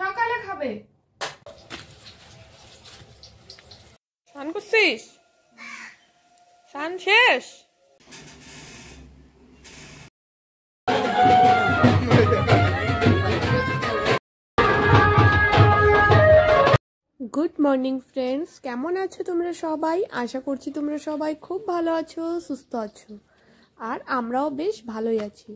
সকালে খাবে। স্নান করছিস? স্নান শেষ? গুড মর্নিং ফ্রেন্ডস, কেমন আছো তোমরা সবাই? আশা করছি তোমরা সবাই খুব ভালো আছো, সুস্থ আছো, আর আমরাও বেশ ভালোই আছি।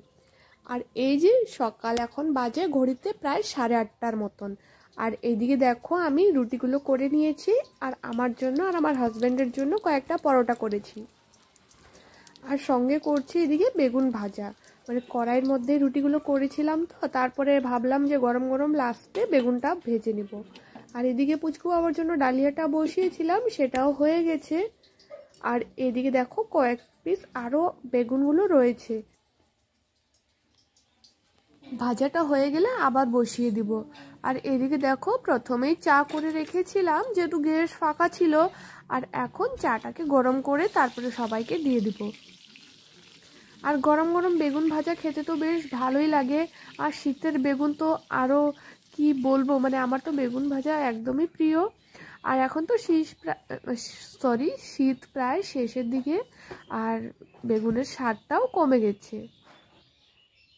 আর এই যে সকাল এখন বাজে ঘড়িতে প্রায় 8:30টার মতন। আর এইদিকে দেখো আমি রুটিগুলো করে নিয়েছি, আর আমার জন্য আর আমার হাজব্যান্ডের জন্য কয়েকটা পরোটা করেছি, আর সঙ্গে করছি এদিকে বেগুন ভাজা। মানে কড়াইয়ের মধ্যে রুটিগুলো করেছিলাম, তো তারপরে ভাবলাম যে গরম গরম লাস্টে বেগুনটা ভেজে নিব। আর এদিকে পুচকু বাবার জন্য ডালিয়াটা বসিয়েছিলাম, সেটাও হয়ে গেছে। আর এদিকে দেখো কয়েক পিস আরও বেগুনগুলো রয়েছে, ভাজাটা হয়ে গেলে আবার বসিয়ে দিব। আর এদিকে দেখো প্রথমেই চা করে রেখেছিলাম, যেহেতু গ্যাস ফাঁকা ছিল, আর এখন চাটাকে গরম করে তারপরে সবাইকে দিয়ে দিব। আর গরম গরম বেগুন ভাজা খেতে তো বেশ ভালোই লাগে, আর শীতের বেগুন তো আরও কি বলবো, মানে আমার তো বেগুন ভাজা একদমই প্রিয়। আর এখন তো শীত প্রায় শেষের দিকে, আর বেগুনের স্বাদটাও কমে গেছে।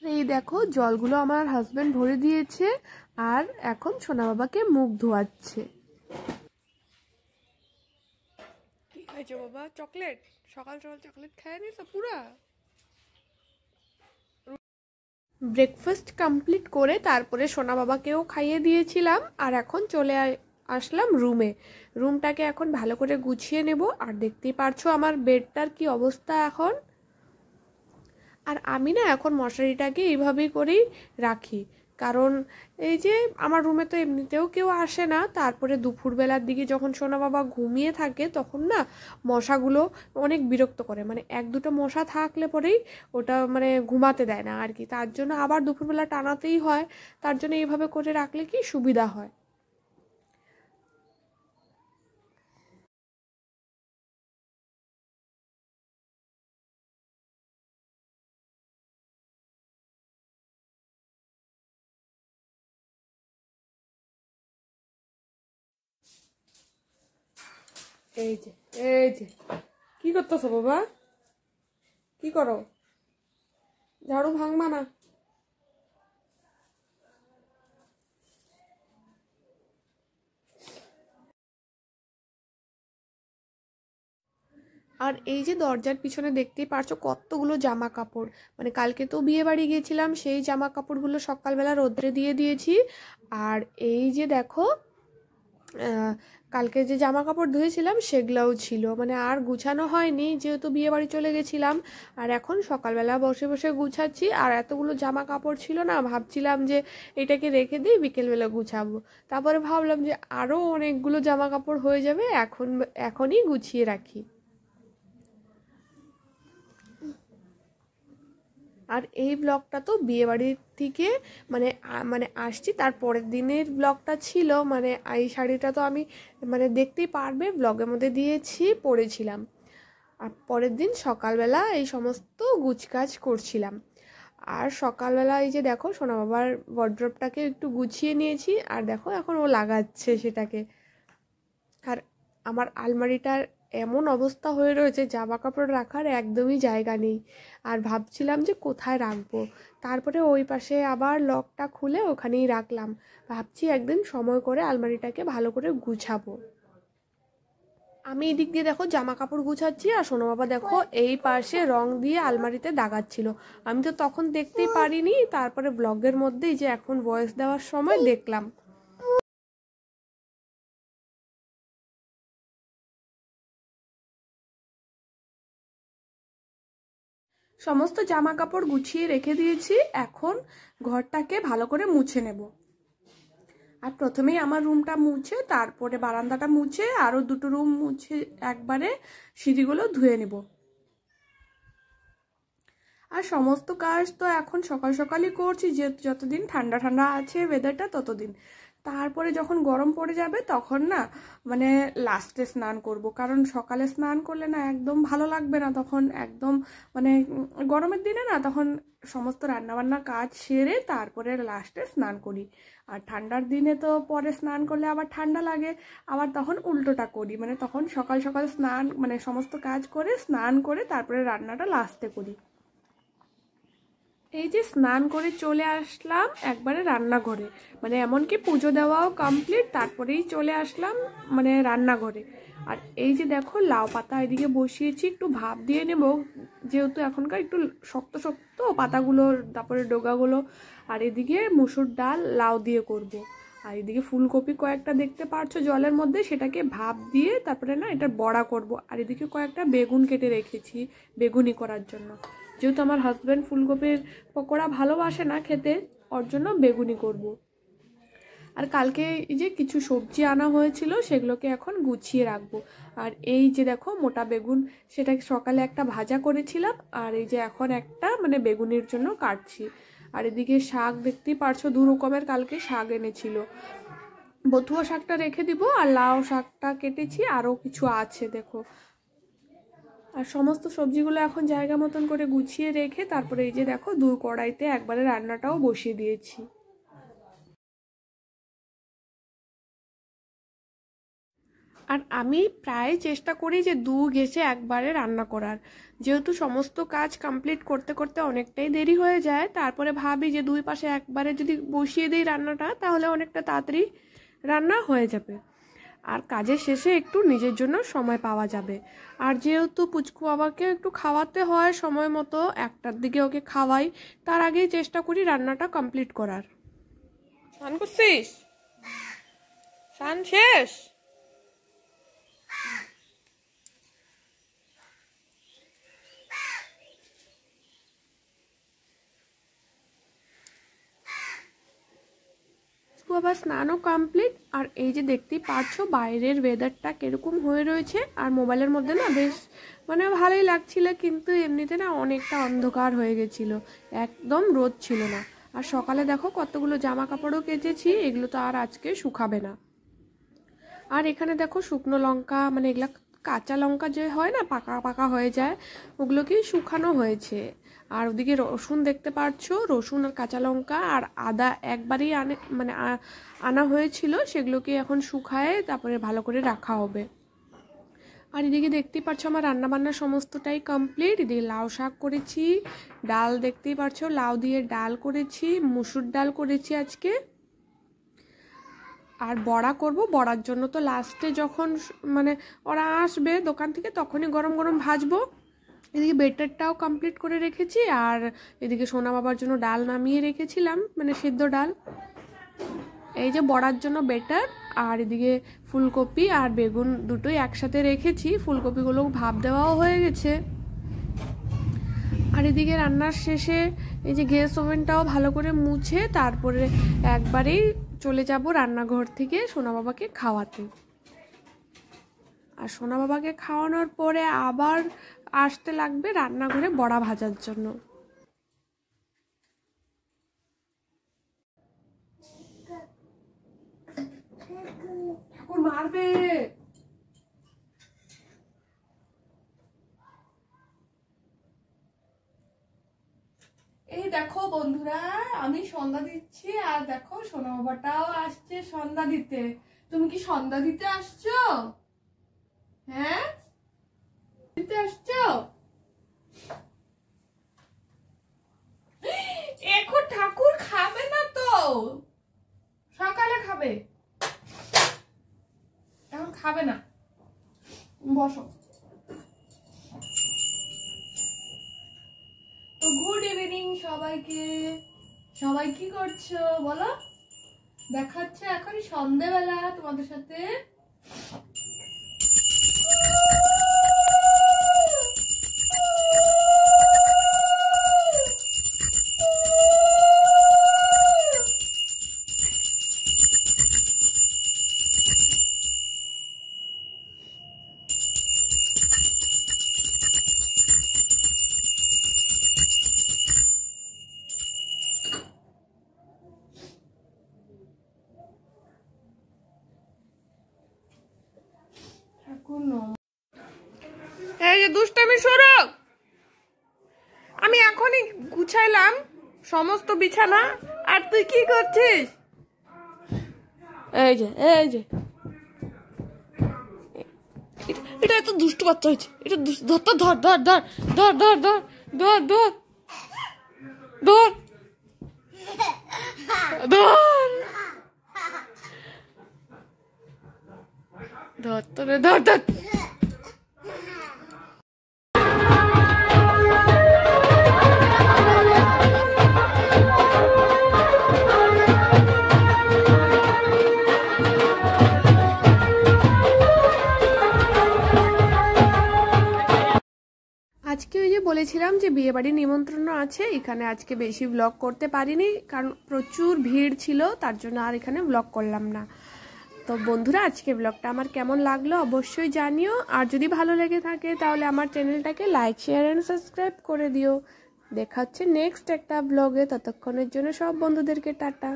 এই দেখো জলগুলো আমার হাজবেন্ড ভরে দিয়েছে, আর এখন সোনা বাবাকে মুখ ধোয়াচ্ছে। কি খাইছো বাবা? চকলেট? সকাল সকাল চকলেট খায় নিস পুরা? ব্রেকফাস্ট কমপ্লিট করে তারপরে সোনা বাবাকেও খাইয়ে দিয়েছিলাম, আর এখন চলে আসলাম রুমটাকে এখন ভালো করে গুছিয়ে নেব। আর দেখতেই পারছো আমার বেডটার কি অবস্থা এখন। আর আমি না এখন মশারিটাকে এইভাবেই করেই রাখি, কারণ এই যে আমার রুমে তো এমনিতেও কেউ আসে না, তারপরে দুপুরবেলার দিকে যখন সোনা বাবা ঘুমিয়ে থাকে তখন না মশাগুলো অনেক বিরক্ত করে, মানে এক দুটো মশা থাকলে পরেই ওটা মানে ঘুমাতে দেয় না আর কি। তার জন্য আবার দুপুরবেলা টানাতেই হয়, তার জন্য এইভাবে করে রাখলে কি সুবিধা হয়। এই যে এই যে কি করতেছো বাবা? কি করো? ঝাড়ু ভাঙবা না। আর এই যে দরজার পিছনে দেখতেই পারছো কতগুলো জামা কাপড়, মানে কালকে তো বিয়ে বাড়ি গিয়েছিলাম, সেই জামা কাপড়গুলো সকালবেলা রোদ্রে দিয়ে দিয়েছি। আর এই যে দেখো কালকে যে জামা কাপড় ধুয়েছিলাম সেগুলোও ছিল, মানে আর গুছানো হয়নি যেহেতু বিয়ে বাড়ি চলে গেছিলাম। আর এখন সকালবেলা বসে বসে গুছাচ্ছি, আর এতগুলো জামা কাপড় ছিল না, ভাবছিলাম যে এটাকে রেখে দিই বিকেলবেলা গুছাবো। তারপরে ভাবলাম যে আরও অনেকগুলো জামা কাপড় হয়ে যাবে, এখনই গুছিয়ে রাখি। আর এই ব্লগটা তো বিয়েবাড়ির থেকে মানে মানে আসছি তার পরের দিনের ব্লগটা ছিল, মানে এই শাড়িটা তো আমি মানে দেখতেই পারবে ব্লগের মধ্যে দিয়েছি, পরেছিলাম। আর পরের দিন সকালবেলা এই সমস্ত গুছকাজ করছিলাম। আর সকালবেলা এই যে দেখো সোনা বাবার ওয়ার্ড্রপটাকে একটু গুছিয়ে নিয়েছি, আর দেখো এখন ও লাগাচ্ছে সেটাকে। আর আমার আলমারিটার এমন অবস্থা হয়ে রয়েছে, জামা কাপড় রাখার একদমই জায়গা নেই, আর ভাবছিলাম যে কোথায় রাখবো। তারপরে ওই পাশে আবার লকটা খুলে ওখানেই রাখলাম, ভাবছি একদিন সময় করে আলমারিটাকে ভালো করে গুছাবো। আমি এদিক দিয়ে দেখো জামা কাপড় গুছাচ্ছি, আর সোনা বাবা দেখো এই পাশে রং দিয়ে আলমারিতে দাগাচ্ছিল। আমি তো তখন দেখতেই পারিনি, তারপরে ব্লগের মধ্যেই যে এখন ভয়েস দেওয়ার সময় দেখলাম। সমস্ত জামা কাপড় গুছিয়ে রেখে দিয়েছি, এখন ঘরটাকে ভালো করে মুছে নেব। আর প্রথমেই আমার রুমটা মুছে, তারপরে বারান্দাটা মুছে, আরও দুটো রুম মুছে একবারে সিঁড়িগুলো ধুয়ে নেব। আর সমস্ত কাজ তো এখন সকাল সকালই করছি, যে যতদিন ঠান্ডা ঠান্ডা আছে ওয়েদারটা ততদিন। তারপরে যখন গরম পড়ে যাবে তখন না মানে লাস্টে স্নান করব, কারণ সকালে স্নান করলে না একদম ভালো লাগবে না, তখন একদম মানে গরমের দিনে না তখন সমস্ত রান্নাবান্না কাজ সেরে তারপরে লাস্টে স্নান করি। আর ঠান্ডার দিনে তো পরে স্নান করলে আবার ঠান্ডা লাগে, আবার তখন উল্টোটা করি, মানে তখন সকাল সকাল স্নান মানে সমস্ত কাজ করে স্নান করে তারপরে রান্নাটা লাস্টে করি। এই যে স্নান করে চলে আসলাম একবারে রান্নাঘরে, মানে এমনকি পুজো দেওয়াও কমপ্লিট, তারপরেই চলে আসলাম মানে রান্নাঘরে। আর এই যে দেখো লাউ পাতা এদিকে বসিয়েছি, একটু ভাপ দিয়ে নেব, যেহেতু এখনকার একটু শক্ত শক্ত পাতাগুলো, তারপরে ডোগাগুলো। আর এদিকে মুসুর ডাল লাউ দিয়ে করব। আর এদিকে ফুলকপি কয়েকটা দেখতে পারছো জলের মধ্যে, সেটাকে ভাপ দিয়ে তারপরে না এটা বড়া করব। আর এদিকে কয়েকটা বেগুন কেটে রেখেছি বেগুনি করার জন্য, যেহেতু আমার হাজব্যান্ড ফুলকপির পকোড়া ভালোবাসে না খেতে, ওর জন্য বেগুনি করব। আর কালকে এই যে কিছু সবজি আনা হয়েছিল সেগুলোকে এখন গুছিয়ে রাখবো। আর এই যে দেখো মোটা বেগুন, সেটা সকালে একটা ভাজা করেছিলাম, আর এই যে এখন একটা মানে বেগুনির জন্য কাটছি। আর এদিকে শাক দেখতেই পারছো, 2 রকমের কালকে শাক এনেছিল, বথুয়া শাকটা রেখে দিব আর লাউ শাকটা কেটেছি, আরও কিছু আছে দেখো। আর সমস্ত সবজিগুলো এখন জায়গা মতন করে গুছিয়ে রেখে তারপরে এই যে দেখো 2 কড়াইতে একবারে রান্নাটাও বসিয়ে দিয়েছি। আর আমি প্রায় চেষ্টা করি যে 2 গ্যাসে একবারে রান্না করার, যেহেতু সমস্ত কাজ কমপ্লিট করতে করতে অনেকটাই দেরি হয়ে যায়, তারপরে ভাবি যে 2 পাশে একবারে যদি বসিয়ে দিই রান্নাটা তাহলে অনেকটা তাড়াতাড়ি রান্না হয়ে যাবে, আর কাজের শেষে একটু নিজের জন্য সময় পাওয়া যাবে। আর যেহেতু পুচকু বাবাকে একটু খাওয়াতে হয় সময় মতো, 1টার দিকে ওকে খাওয়াই, তার আগেই চেষ্টা করি রান্নাটা কমপ্লিট করার। স্নান করছিস? স্নান শেষ? বাবা স্নানও কমপ্লিট। আর এই যে দেখতেই পাচ্ছো বাইরের ওয়েদারটা কিরকম হয়ে রয়েছে, আর মোবাইলের মধ্যে না বেশ মানে ভালোই লাগছিল, কিন্তু এমনিতে না অনেকটা অন্ধকার হয়ে গেছিল, একদম রোদ ছিল না। আর সকালে দেখো কতগুলো জামা কাপড়ও কেচেছি, এগুলো তো আর আজকে শুকাবে না। আর এখানে দেখো শুকনো লঙ্কা, মানে এগুলা কাঁচা লঙ্কা যে হয় না পাকা পাকা হয়ে যায়, ওগুলোকেই শুকানো হয়েছে। আর ওদিকে রসুন দেখতে পাচ্ছো, রসুন আর কাঁচা লঙ্কা আর আদা একবারই আনা হয়েছিল, সেগুলোকে এখন শুকায়ে তারপরে ভালো করে রাখা হবে। আর এদিকে দেখতেই পাচ্ছ আমার রান্নাবান্না সমস্তটাই কমপ্লিট। এদিকে লাউ শাক করেছি, ডাল দেখতেই পাচ্ছ লাউ দিয়ে ডাল করেছি, মুসুর ডাল করেছি আজকে, আর বড়া করব। বড়ার জন্য তো লাস্টে যখন মানে ওরা আসবে দোকান থেকে তখনই গরম গরম ভাজবো। এদিকে বেটারটাও কমপ্লিট করে রেখেছি, আর এদিকে সোনা বাবার জন্য ডাল নামিয়ে রেখেছিলাম, মানে সিদ্ধ ডাল। এই যে বড়ার জন্য বেটার, আর এদিকে ফুলকপি আর বেগুন দুটোই একসাথে রেখেছি, ফুলকপিগুলো ভাপ দেওয়াও হয়ে গেছে। আর এদিকে রান্নার শেষে এই যে গ্যাস ওভেনটাও ভালো করে মুছে তারপরে একবারেই চলে যাব রান্নাঘর থেকে সোনা বাবাকে খাওয়াতে। আর সোনা বাবাকে খাওয়ানোর পরে আবার আসতে লাগবে রান্নাঘরে বড়া ভাজার জন্য। ঠাকুর মারবে। এই দেখো বন্ধুরা, আমি সন্ধ্যা দিচ্ছি, আর দেখো সোনা বাবাটাও আসছে সন্ধ্যা দিতে। তুমি কি সন্ধ্যা দিতে আসছো? হ্যাঁ, দিতে আসছো? এখন ঠাকুর খাবে না তো, সকালে খাবে, এখন খাবে না। বসো। তো গুড ইভিনিং সবাইকে। সবাই কি করছো বলো? দেখাচ্ছে এখন সন্ধ্যেবেলা তোমাদের সাথে। এই যে দুষ্টামি শুরু। আমি এখনই গুছাইলাম সমস্ত বিছানা, আর তুই কি করছিস? এই যে এটা এত দুষ্টু বাচ্চা হয়েছে। এটা ধর ধর ধর ধর ধর ধর ধর ধর ধর ধর ধর ধর তোরে ধর ধর। আজকে ওই যে বলেছিলাম যে বিয়ে বাড়ির নিমন্ত্রণ আছে, এখানে আজকে বেশি ব্লগ করতে পারিনি কারণ প্রচুর ভিড় ছিল, তার জন্য আর এখানে ব্লগ করলাম না। তো বন্ধুরা, আজকে ব্লগটা আমার কেমন লাগলো অবশ্যই জানিও, আর যদি ভালো লেগে থাকে তাহলে আমার চ্যানেলটাকে লাইক শেয়ার অ্যান্ড সাবস্ক্রাইব করে দিও। দেখা হচ্ছে নেক্সট একটা ব্লগে, ততক্ষণের জন্য সব বন্ধুদেরকে টাটা।